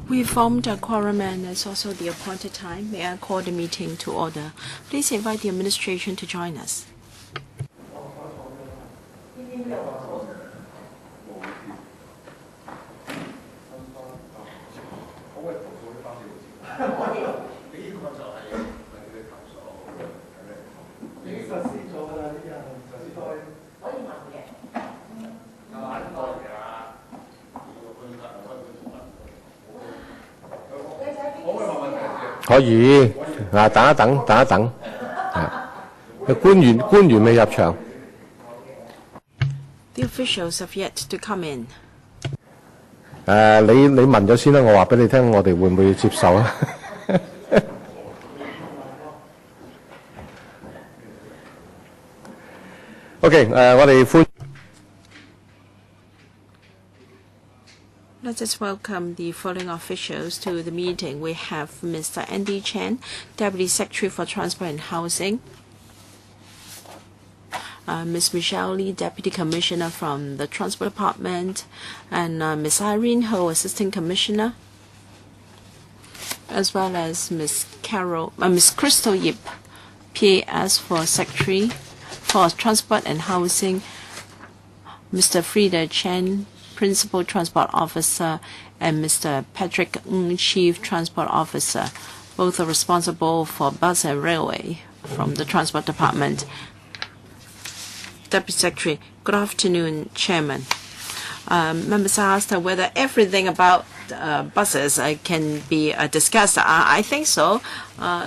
We formed a quorum and it's also the appointed time. May I call the meeting to order? Please invite the administration to join us. The officials have yet to come in. 你問咗先啦，我話俾你聽，我哋會唔會接受啊？OK， 我哋歡。Let us welcome the following officials to the meeting. We have Mr. Andy Chen, Deputy Secretary for Transport and Housing. Ms. Michelle Lee, Deputy Commissioner from the Transport Department, and Ms. Irene Ho, Assistant Commissioner, as well as Ms. Crystal Yip, PAS for Secretary for Transport and Housing, Mr. Frida Chen, Principal Transport Officer, and Mr. Patrick Ng, Chief Transport Officer. Both are responsible for bus and railway from the Transport Department. Deputy Secretary, good afternoon, Chairman. Members asked whether everything about buses can be discussed. I think so,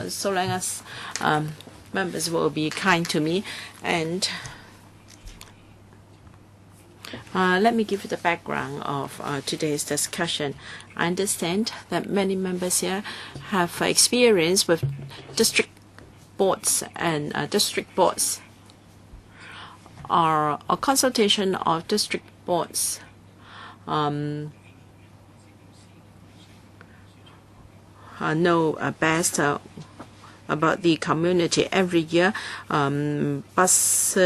so long as members will be kind to me. And let me give you the background of today's discussion. I understand that many members here have experience with district boards and district boards. A consultation of district boards know best about the community. Every year, bus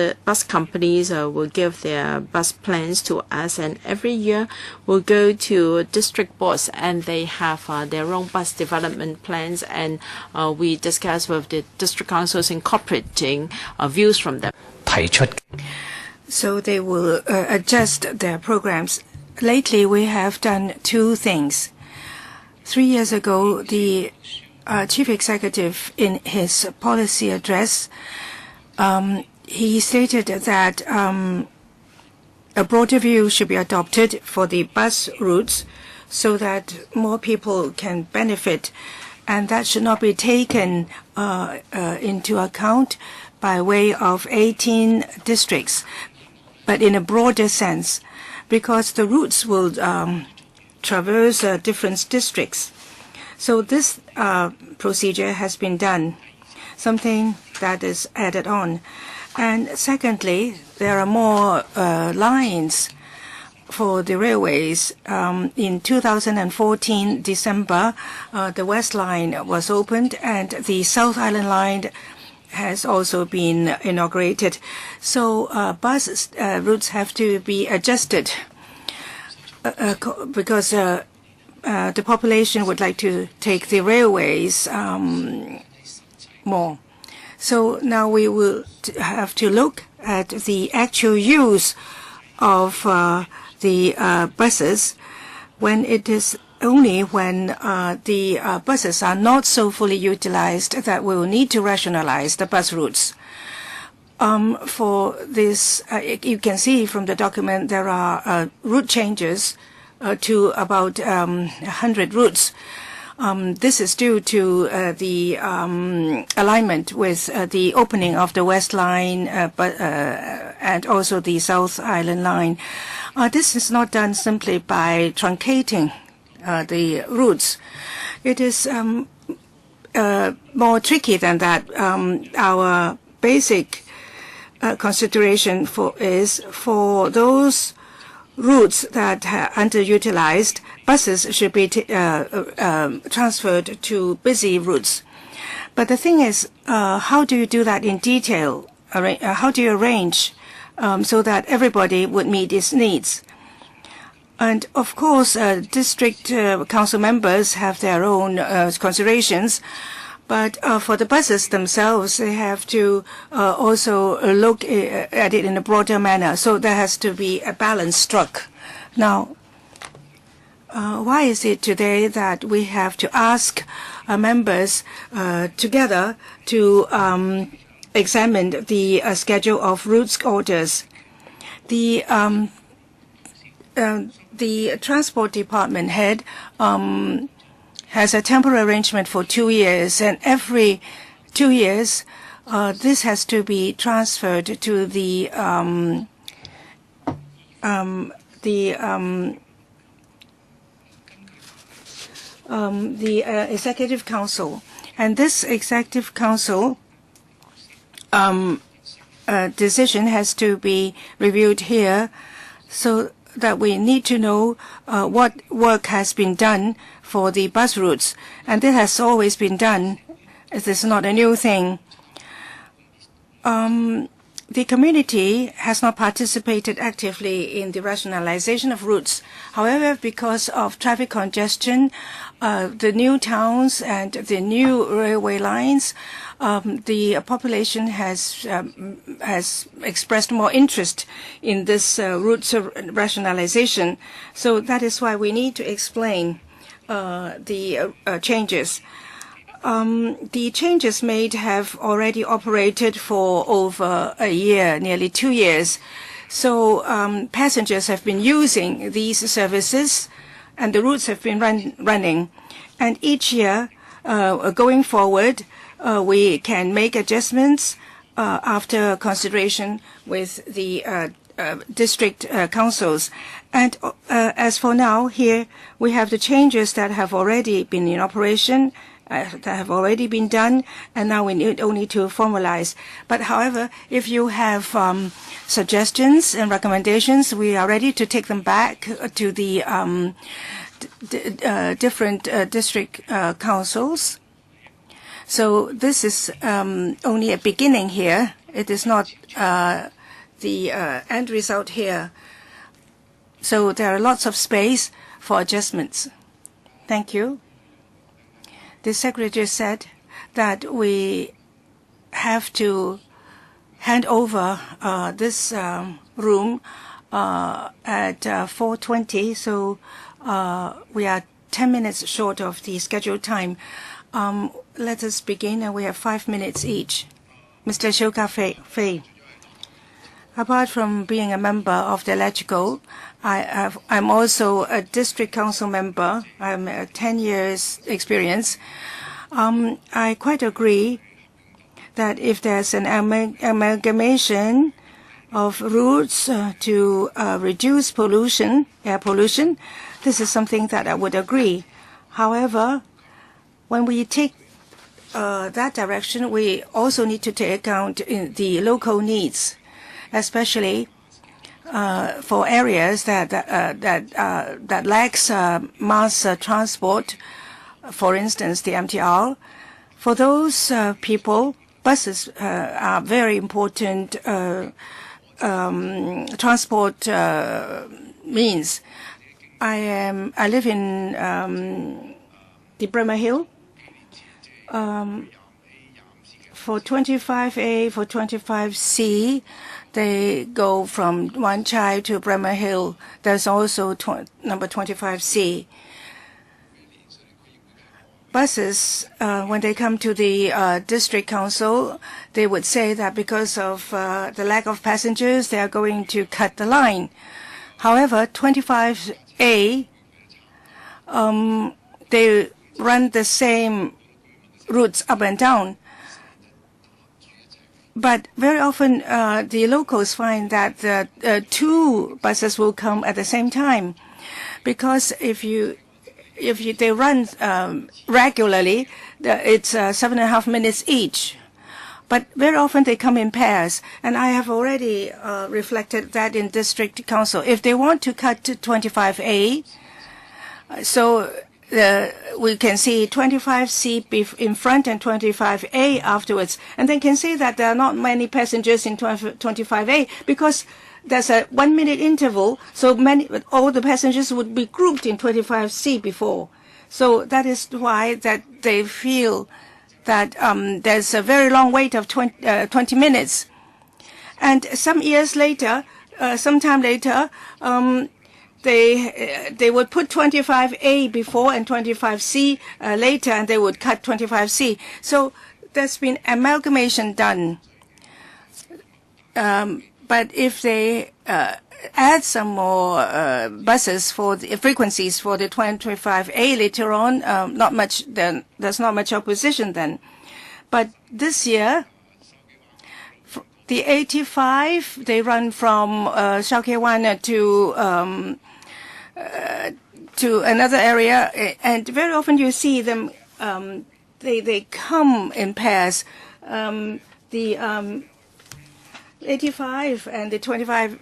companies will give their bus plans to us, and every year we'll go to district boards and they have their own bus development plans, and we discuss with the district councils incorporating views from them. So they will adjust their programs. Lately, we have done two things. 3 years ago, the Chief Executive, in his policy address, he stated that a broader view should be adopted for the bus routes so that more people can benefit, and that should not be taken into account by way of 18 districts, but in a broader sense, because the routes will traverse different districts. So this procedure has been done, something that is added on. And secondly, there are more lines for the railways. In 2014, December, the West Line was opened, and the South Island Line has also been inaugurated. So bus routes have to be adjusted because the population would like to take the railways more. So now we will have to look at the actual use of the buses when it is only when the buses are not so fully utilized that we will need to rationalize the bus routes. For this, you can see from the document there are route changes to about 100 routes. This is due to the alignment with the opening of the West Line and also the South Island Line. This is not done simply by truncating the routes. It is more tricky than that. Our basic consideration is for those routes that are underutilized, buses should be transferred to busy routes. But the thing is, how do you do that in detail? How do you arrange so that everybody would meet its needs? And of course, district council members have their own considerations. But for the buses themselves, they have to also look at it in a broader manner. So there has to be a balance struck. Now, why is it today that we have to ask members together to examine the schedule of route orders? The transport department head has a temporary arrangement for 2 years, and every 2 years, this has to be transferred to the executive council, and this executive council decision has to be reviewed here, so that we need to know what work has been done for the bus routes, and this has always been done. It is not a new thing. The community has not participated actively in the rationalization of routes. However, because of traffic congestion, the new towns and the new railway lines, the population has expressed more interest in this route rationalization. So that is why we need to explain the changes. The changes made have already operated for over a year, nearly 2 years. So passengers have been using these services, and the routes have been running. And each year, going forward, we can make adjustments after consideration with the district councils. And as for now, here we have the changes that have already been in operation, that have already been done, and now we need only to formalize. But however, if you have suggestions and recommendations, we are ready to take them back to the different district councils. So this is only a beginning here. It is not the end result here. So there are lots of space for adjustments. Thank you. The Secretary said that we have to hand over this room at 4:20, so we are 10 minutes short of the scheduled time. Let us begin, and we have 5 minutes each. Mr. Shouka Fei. Apart from being a member of the electrical, I'm also a district council member. I'm 10 years experience. I quite agree that if there's an amalgamation of routes to reduce pollution, air pollution, this is something that I would agree. However, when we take that direction, we also need to take account in the local needs, especially for areas that lacks mass transport, for instance, the MTR. For those people, buses are very important transport means. I live in the Bremer Hill. For 25A, for 25C, they go from Wan Chai to Bremer Hill. There's also number 25C. Buses, when they come to the district council, they would say that because of the lack of passengers, they are going to cut the line. However, 25A, they run the same routes up and down. But very often, the locals find that two buses will come at the same time, because if they run regularly, it's 7.5 minutes each. But very often they come in pairs, and I have already reflected that in district council. If they want to cut to 25A, so we can see 25C in front and 25A afterwards. And then can see that there are not many passengers in 25A because there's a 1 minute interval, so all the passengers would be grouped in 25C before. So that is why that they feel that there's a very long wait of 20 minutes. And some years later, sometime later, they would put 25A before and 25C later, and they would cut 25C. So there's been amalgamation done. But if they add some more buses for the frequencies for the 25A later on, not much. Then there's not much opposition then. But this year, the 85 they run from Shaokewan to another area, and very often you see them. They come in pairs. The 85 and the 25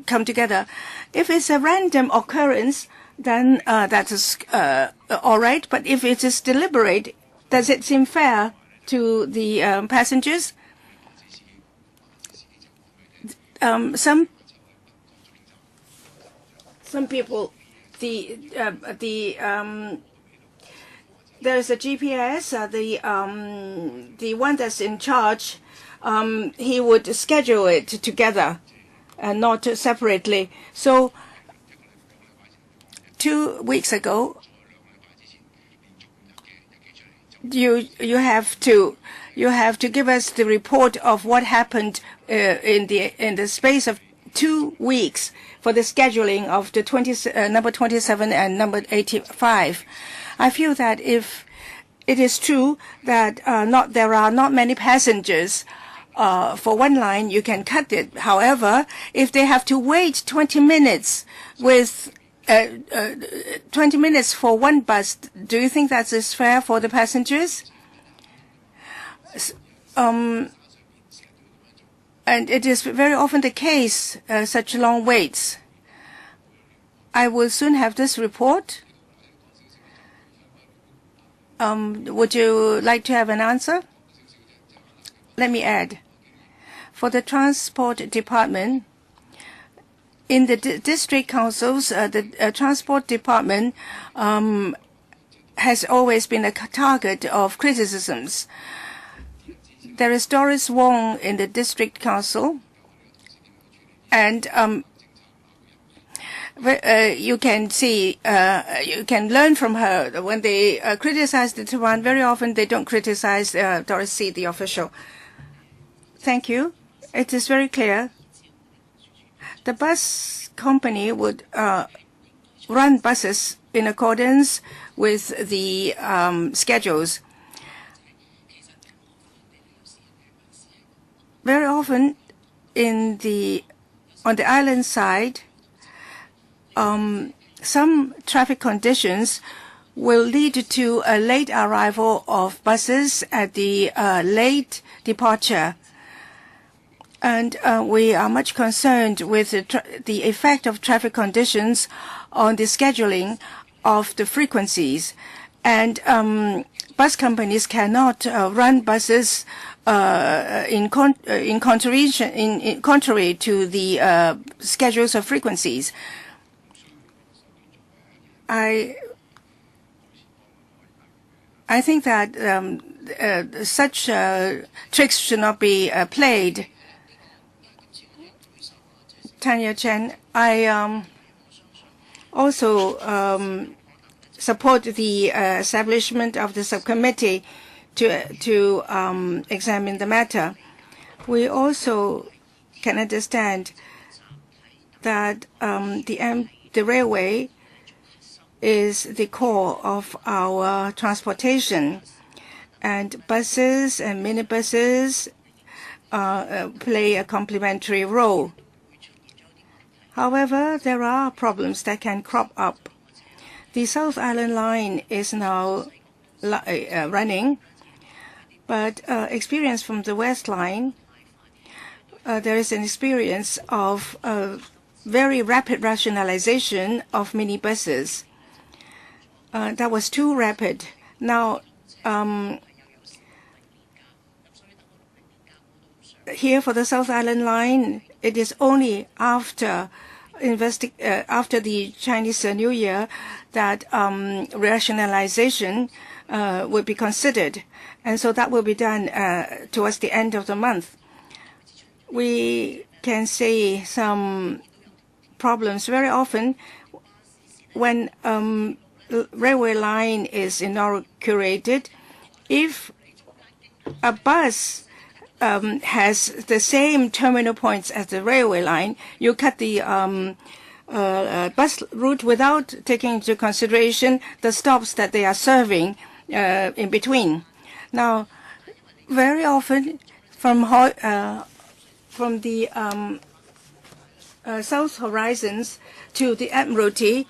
come together. If it's a random occurrence, then that is all right. But if it is deliberate, does it seem fair to the passengers? Some people, there is a GPS. The one that's in charge. He would schedule it together and not separately. So 2 weeks ago, you have to give us the report of what happened in the space of 2 weeks for the scheduling of the number 27 and number 85. I feel that if it is true that there are not many passengers for one line, you can cut it. However, if they have to wait 20 minutes with 20 minutes for one bus, do you think that is fair for the passengers? And it is very often the case, such long waits. I will soon have this report. Would you like to have an answer? Let me add, for the Transport Department, in the district councils, the Transport Department has always been a target of criticisms. There is Doris Wong in the district council, and you can see, you can learn from her. When they criticize the Taiwan, very often they don't criticize Doris C., the official. Thank you. It is very clear. The bus company would run buses in accordance with the schedules. Very often, on the island side, some traffic conditions will lead to a late arrival of buses at the late departure. And we are much concerned with the effect of traffic conditions on the scheduling of the frequencies. And bus companies cannot run buses in contrary to the schedules of frequencies. I think that such tricks should not be played. Tanya Chen, I also support the establishment of the subcommittee to examine the matter. We also can understand that the railway is the core of our transportation, and buses and minibuses play a complementary role. However, there are problems that can crop up. The South Island line is now running, but experience from the West line, there is an experience of very rapid rationalization of minibuses. That was too rapid. Now, here for the South Island line, it is only after the Chinese New Year that rationalization will be considered, and so that will be done towards the end of the month. We can see some problems very often when railway line is inaugurated. If a bus has the same terminal points as the railway line, you cut the bus route without taking into consideration the stops that they are serving in between. Now, very often from the South Horizons to the Admiralty,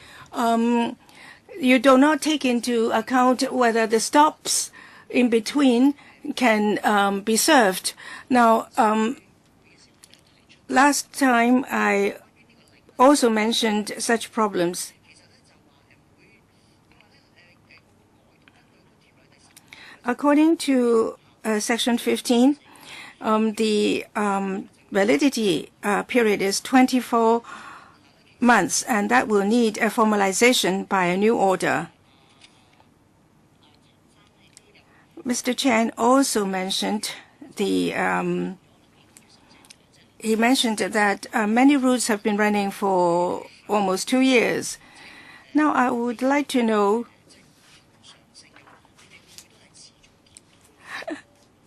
you do not take into account whether the stops in between can be served. Now, last time I also mentioned such problems. According to Section 15, the validity period is 24 months, and that will need a formalization by a new order. Mr. Chen also mentioned he mentioned that many routes have been running for almost 2 years. Now, I would like to know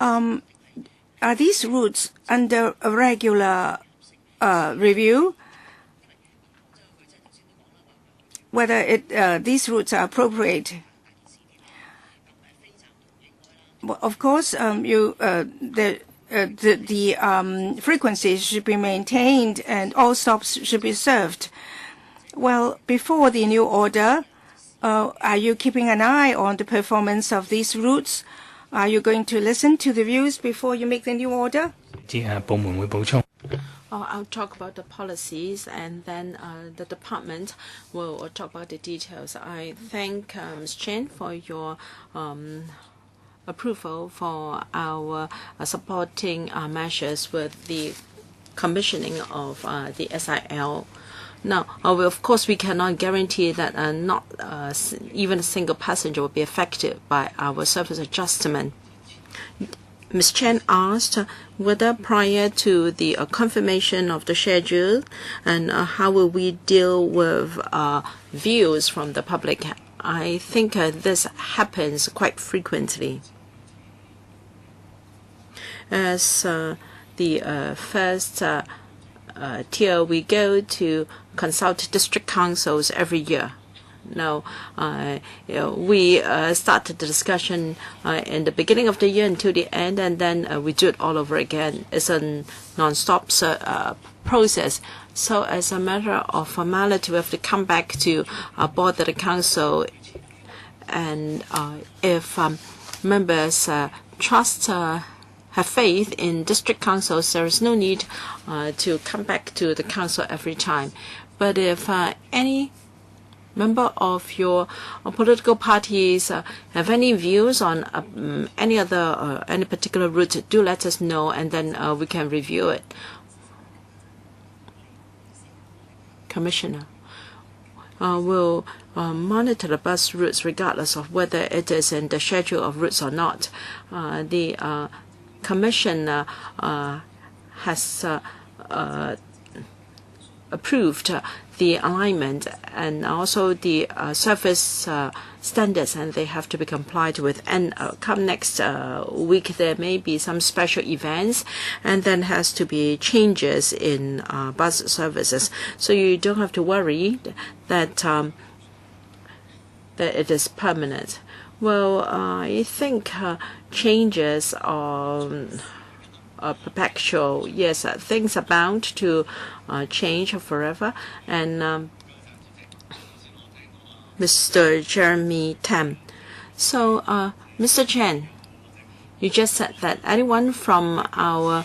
are these routes under a regular review? Whether these routes are appropriate? Well, of course, the frequencies should be maintained and all stops should be served. Well, before the new order, are you keeping an eye on the performance of these routes? Are you going to listen to the views before you make the new order? I'll talk about the policies, and then the department will talk about the details. I thank Ms. Chen for your approval for our supporting measures with the commissioning of the SIL. Now, of course, we cannot guarantee that not even a single passenger will be affected by our service adjustment. Ms. Chen asked whether prior to the confirmation of the schedule and how will we deal with views from the public. I think this happens quite frequently. As the first tier, we go to consult district councils every year. Now, we started the discussion in the beginning of the year until the end, and then we do it all over again. It's a non-stop process. So as a matter of formality, we have to come back to board the council, and if members trust have faith in district councils, there is no need to come back to the council every time. But if any member of your political parties have any views on any particular route, do let us know, and then we can review it. Commissioner will monitor the bus routes regardless of whether it is in the schedule of routes or not. The Commission has approved the alignment and also the service standards, and they have to be complied with. And come next week, there may be some special events, and then has to be changes in bus services. So you don't have to worry that that it is permanent. Well, I think changes are perpetual. Yes, things are bound to change forever. And Mr. Jeremy Tam. So, Mr. Chen, you just said that anyone from our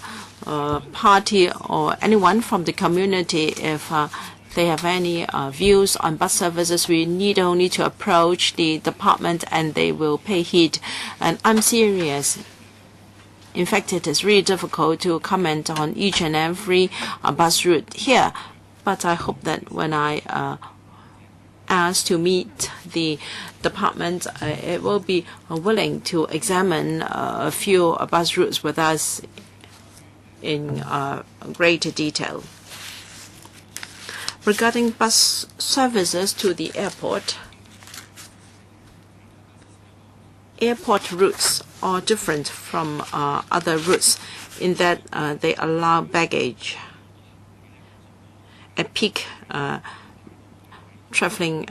party or anyone from the community, if they have any views on bus services, we need only to approach the department and they will pay heed. And I'm serious. In fact, it is really difficult to comment on each and every bus route here. But I hope that when I asked to meet the department, it will be willing to examine a few bus routes with us in greater detail. Regarding bus services to the airport routes are different from other routes in that they allow baggage at peak traveling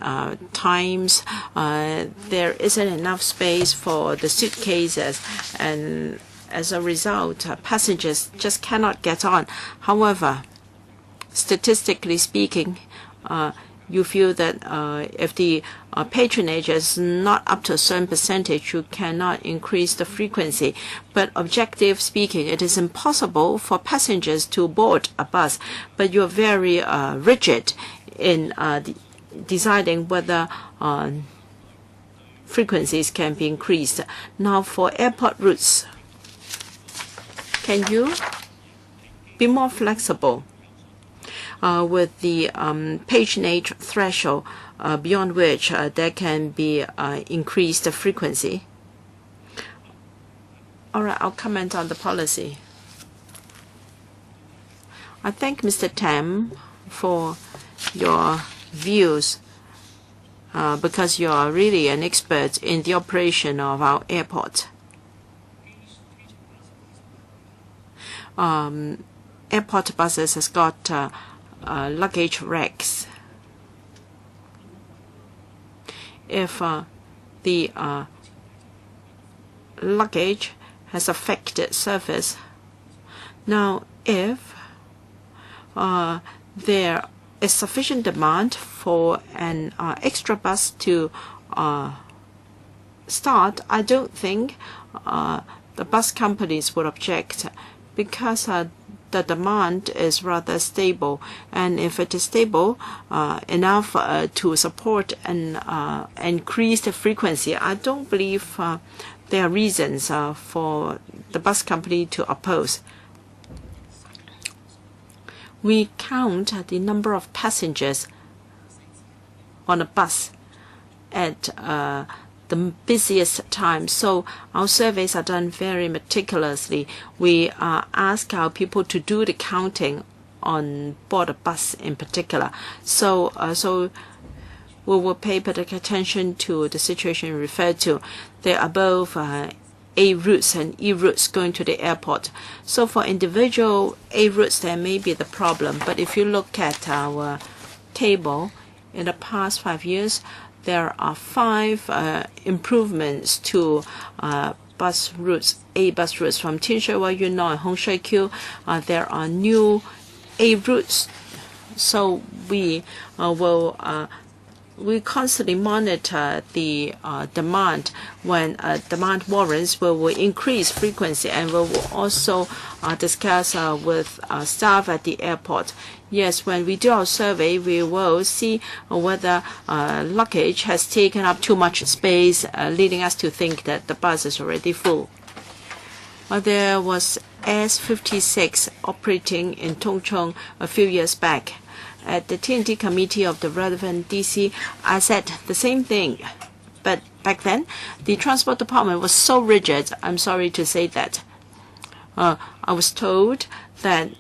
times. There isn't enough space for the suitcases, and as a result, passengers just cannot get on. However, statistically speaking, you feel that if the patronage is not up to a certain percentage, you cannot increase the frequency. But objective speaking, it is impossible for passengers to board a bus, but you're very rigid in deciding whether frequencies can be increased. Now, for airport routes, can you be more flexible with the patronage threshold beyond which there can be increased frequency? All right, I'll comment on the policy. I thank Mr. Tam for your views because you are really an expert in the operation of our airport. Airport buses has got luggage racks. If the luggage has affected surface, now if there is sufficient demand for an extra bus to start, I don't think the bus companies would object, because the demand is rather stable, and if it is stable enough to support and increase the frequency, I don't believe there are reasons for the bus company to oppose. We count the number of passengers on a bus at the busiest time. So our surveys are done very meticulously. We ask our people to do the counting on board a bus in particular. So we will pay particular attention to the situation referred to. There are both A routes and E routes going to the airport. So for individual A routes, there may be the problem. But if you look at our table, in the past 5 years, there are 5 improvements to bus routes, A bus routes from Tinshui, Yunnan, and Hongshui. There are new A routes. So we we constantly monitor the demand. When demand warrants, we will increase frequency, and we will also discuss with staff at the airport. Yes, when we do our survey, we will see whether luggage has taken up too much space, leading us to think that the bus is already full. There was S56 operating in Tongchong a few years back. At the T&T committee of the relevant DC, I said the same thing. But back then, the transport department was so rigid, I'm sorry to say that. I was told that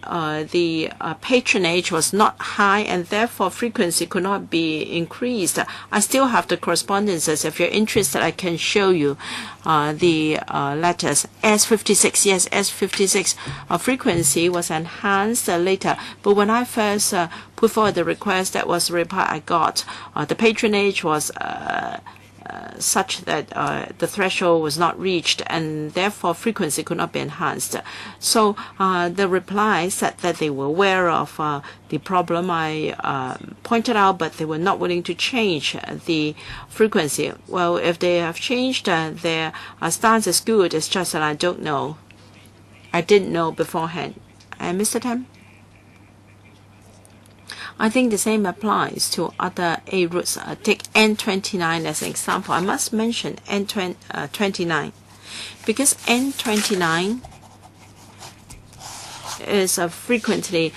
the patronage was not high, and therefore frequency could not be increased. I still have the correspondences. If you're interested, I can show you the letters. S56, yes, S56 frequency was enhanced later. But when I first put forward the request, that was the reply I got. The patronage was such that the threshold was not reached, and therefore frequency could not be enhanced. So the reply said that they were aware of the problem I pointed out, but they were not willing to change the frequency. Well, if they have changed their stance is good, it's just that I don't know. I didn't know beforehand. And Mr. Tam? I think the same applies to other A routes. Take N29 as an example. I must mention N29 because N29 is frequently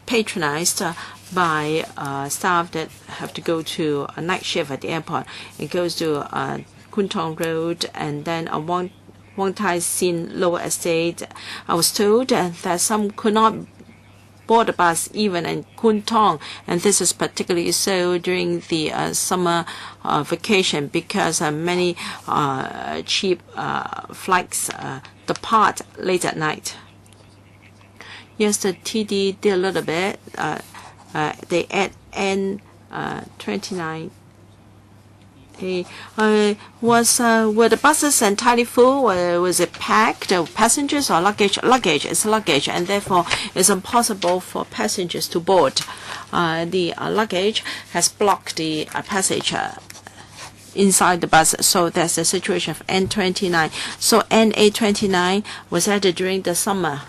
patronized by staff that have to go to a night shift at the airport. It goes to Kwun Tong Road and then Wong Tai Sin Lower Estate. I was told that some could not board the bus even in Kwun Tong, and this is particularly so during the summer vacation because many cheap flights depart late at night. Yes, the TD did a little bit. They add N29. Were the buses entirely full, or was it packed? Passengers or luggage? Luggage is luggage, and therefore it's impossible for passengers to board. The luggage has blocked the passage inside the bus, so that's the situation of N29. So NA29 was added during the summer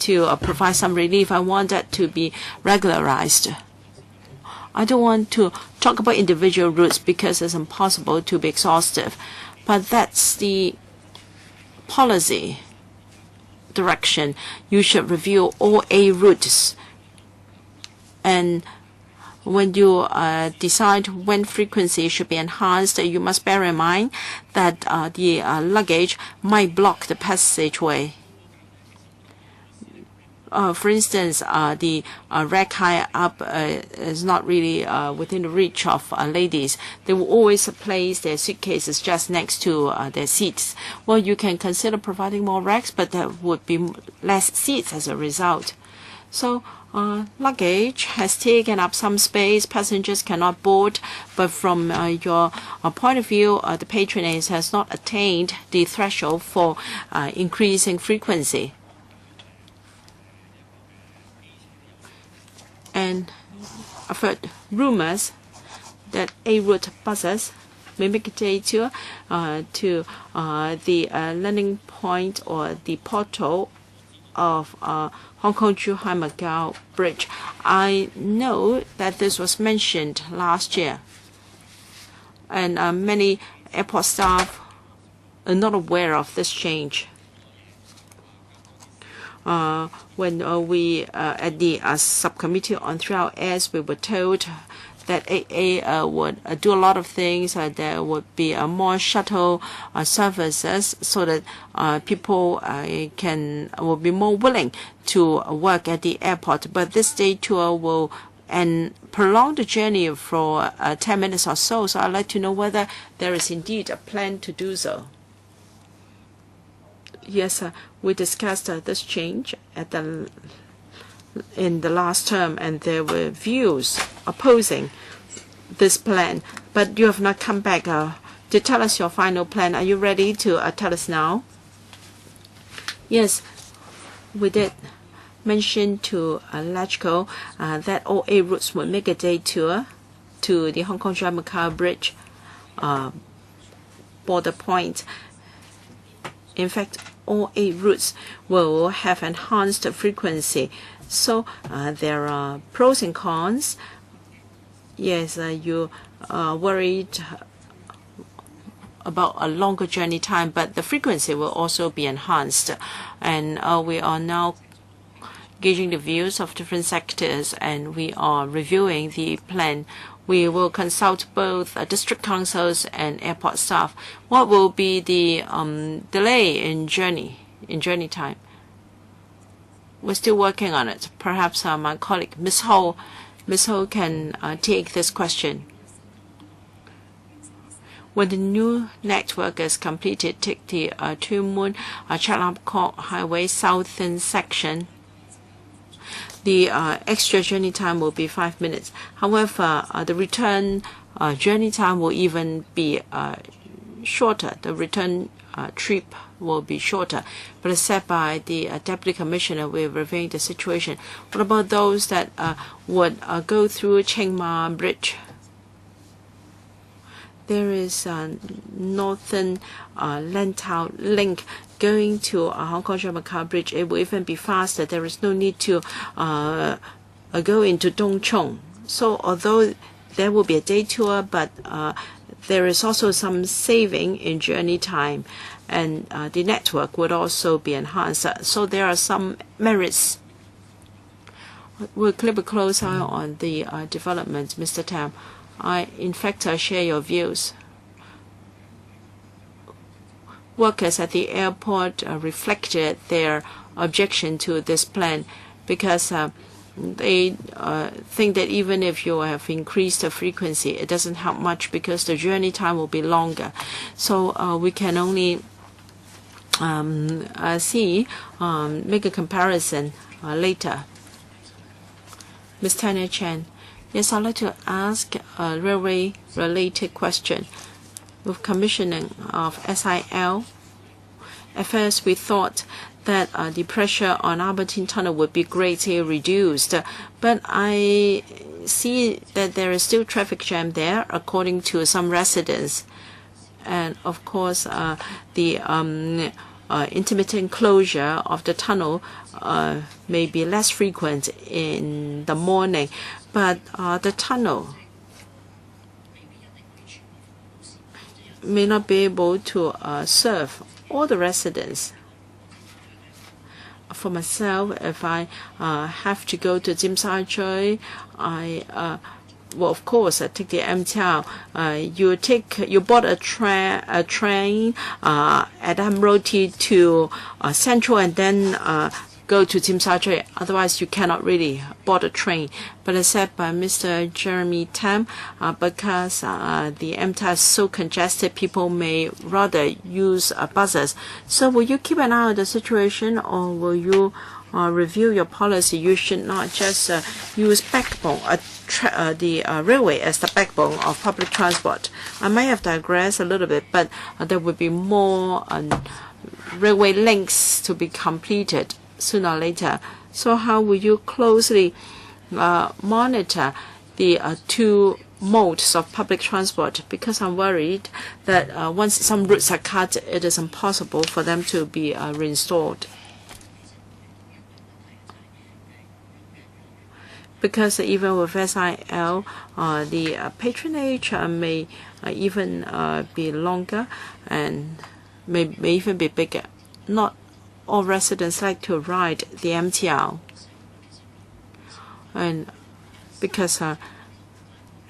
to provide some relief. I want that to be regularized. I don't want to talk about individual routes because it's impossible to be exhaustive, but that's the policy direction. You should review all A routes, and when you decide when frequency should be enhanced, you must bear in mind that the luggage might block the passageway. For instance, the rack high up is not really within the reach of ladies. They will always place their suitcases just next to their seats. Well, you can consider providing more racks, but there would be less seats as a result. So luggage has taken up some space. Passengers cannot board, but from your point of view, the patronage has not attained the threshold for increasing frequency. And I've heard rumors that A-route buses may make a day tour to the landing point or the portal of Hong Kong-Zhuhai-Macau Bridge. I know that this was mentioned last year, and many airport staff are not aware of this change. When we at the subcommittee on 3-hour airs, we were told that AA would do a lot of things. There would be more shuttle services so that people will be more willing to work at the airport. But this day tour will prolong the journey for 10 minutes or so. So I'd like to know whether there is indeed a plan to do so. Yes, we discussed this change in the last term, and there were views opposing this plan. But you have not come back to tell us your final plan. Are you ready to tell us now? Yes, we did mention to LegCo that all A routes would make a day tour to the Hong Kong-Zhuhai-Macau Bridge border point. In fact, all A routes will have enhanced frequency. So there are pros and cons. Yes, you are worried about a longer journey time, but the frequency will also be enhanced. And we are now gauging the views of different sectors, and we are reviewing the plan. We will consult both district councils and airport staff. What will be the delay in journey time? We're still working on it. Perhaps my colleague Ms. Ho can take this question. When the new network is completed, take the Tuen Mun Chek Lam Kok Highway southern section. The extra journey time will be 5 minutes. However, the return journey time will even be shorter. The return trip will be shorter. But as said by the Deputy Commissioner, we're reviewing the situation. What about those that would go through Chiang Mai Bridge? There is a northern Lantau link going to Hong Kong-Zhuhai-Macau Bridge. It will even be faster. There is no need to go into Dong Chong. So although there will be a day tour, but there is also some saving in journey time. and the network would also be enhanced. So there are some merits. We'll keep a close eye on the development, Mr. Tam. In fact, I share your views. Workers at the airport reflected their objection to this plan because they think that even if you have increased the frequency, it doesn't help much because the journey time will be longer. So we can only make a comparison later. Ms. Tanya Chen. Yes, I'd like to ask a railway-related question. With commissioning of SIL, at first we thought that the pressure on Aberdeen Tunnel would be greatly reduced, but I see that there is still traffic jam there, according to some residents. And of course, the intermittent closure of the tunnel may be less frequent in the morning, but the tunnel may not be able to serve all the residents. For myself, if I have to go to Tsim Sha Tsui, well, of course, I take the MTR. You board a train at Admiralty to Central and then go to Tsim Sha Tsui. Otherwise, you cannot really board a train. But as said by Mr. Jeremy Tam, because the MTR is so congested, people may rather use buses. So will you keep an eye on the situation, or will you review your policy? You should not just use the railway as the backbone of public transport. I may have digressed a little bit, but there will be more railway links to be completed sooner or later. So how will you closely monitor the two modes of public transport? Because I'm worried that once some routes are cut, it is impossible for them to be reinstalled. Because even with SIL, the patronage may even be longer and may even be bigger. Not all residents like to ride the MTR. And because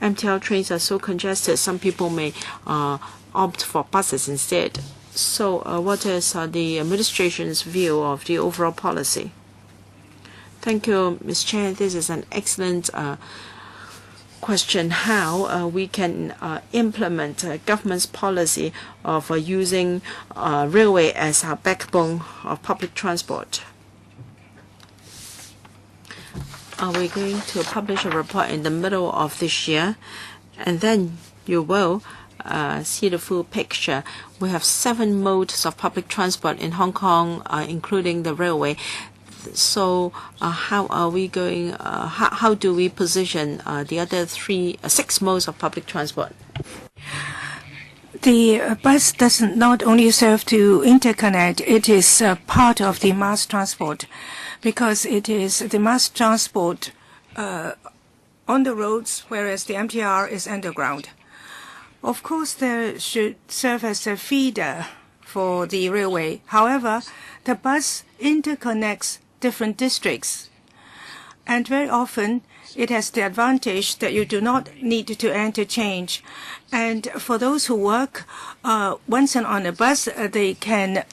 MTR trains are so congested, some people may opt for buses instead. So what is the administration's view of the overall policy? Thank you, Ms. Chen. This is an excellent question, how we can implement government's policy of using railway as our backbone of public transport. We're going to publish a report in the middle of this year, and then you will see the full picture. We have 7 modes of public transport in Hong Kong, including the railway. So how are we going, how do we position the other 6 modes of public transport? The bus doesn't not only serve to interconnect, it is part of the mass transport, because it is the mass transport on the roads, whereas the MTR is underground. Of course, there should serve as a feeder for the railway. However, the bus interconnects different districts, and very often it has the advantage that you do not need to interchange. And for those who work once on a bus, they can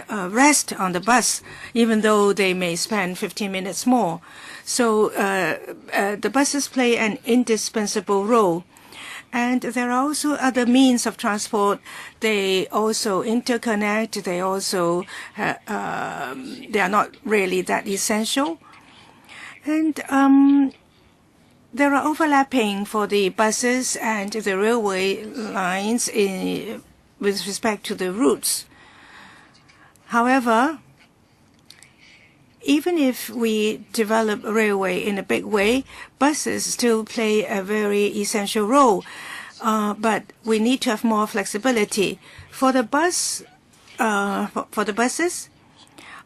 rest on the bus, even though they may spend 15 minutes more. So the buses play an indispensable role. And there are also other means of transport. They also interconnect. They also they are not really that essential. And there are overlapping for the buses and the railway lines with respect to the routes. However, even if we develop railway in a big way, buses still play a very essential role. But we need to have more flexibility. For the buses,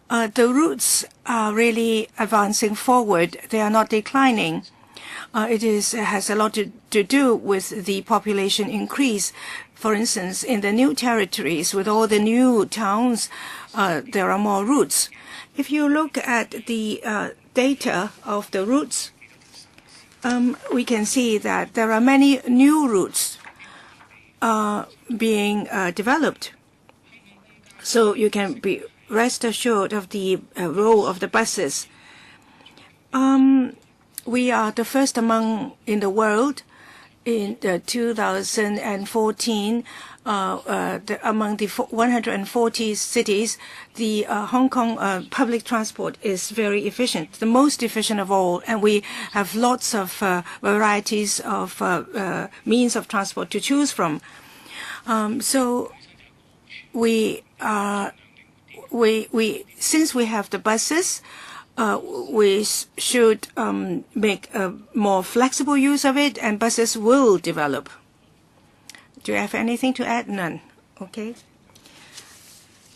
the routes are really advancing forward. They are not declining. it has a lot to do with the population increase. For instance, in the new territories, with all the new towns, there are more routes. If you look at the data of the routes, we can see that there are many new routes being developed. So you can be rest assured of the role of the buses. We are the first in the world in 2014 among the 140 cities. The Hong Kong public transport is very efficient, the most efficient of all, and we have lots of varieties of means of transport to choose from. So since we have the buses, we should make a more flexible use of it, and buses will develop. Do you have anything to add? None. Okay.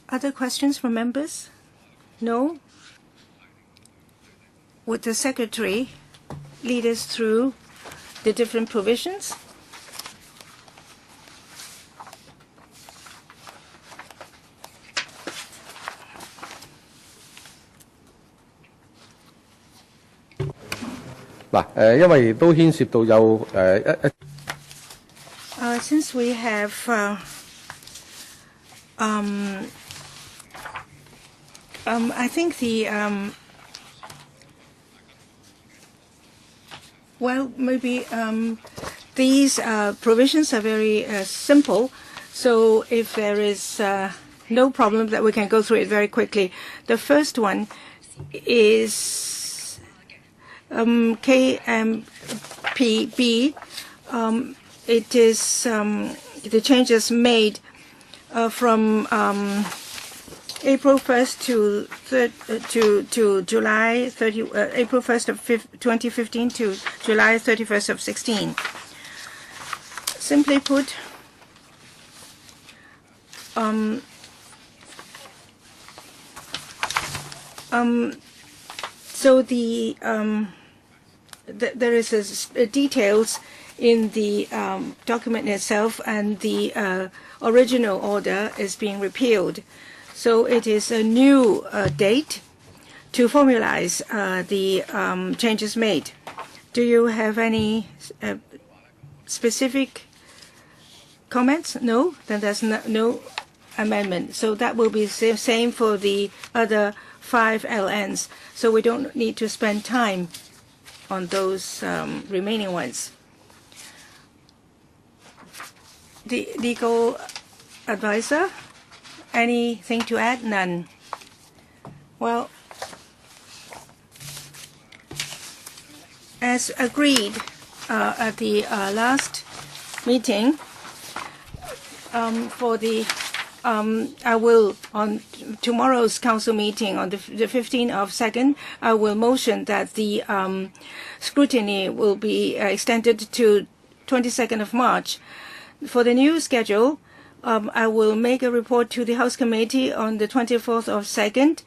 Other questions from members? No? Would the Secretary lead us through the different provisions?因為都牽涉到有Since we have I think the well, maybe these provisions are very simple. So if there is no problem, that we can go through it very quickly. The first one is KMPB. It is the changes made from April 1st to July 30, April 1st of 2015 to July 31st of 16. Simply put, so there is details in the document itself, and the original order is being repealed. So it is a new date to formalize the changes made. Do you have any specific comments? No? Then there's no amendment. So that will be the same for the other 5 LNs. So we don't need to spend time on those remaining ones. The legal advisor, anything to add? None. Well, as agreed at the last meeting, for the I will, on tomorrow's council meeting on the 15th of 2nd, I will motion that the scrutiny will be extended to 22nd of March. For the new schedule, I will make a report to the House Committee on the 24th of 2nd.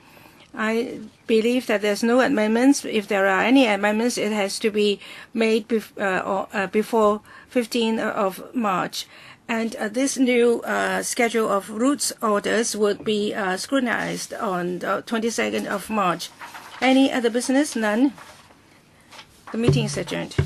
I believe that there's no amendments. If there are any amendments, it has to be made before 15th of March. And this new schedule of routes orders would be scrutinized on the 22nd of March. Any other business? None. The meeting is adjourned.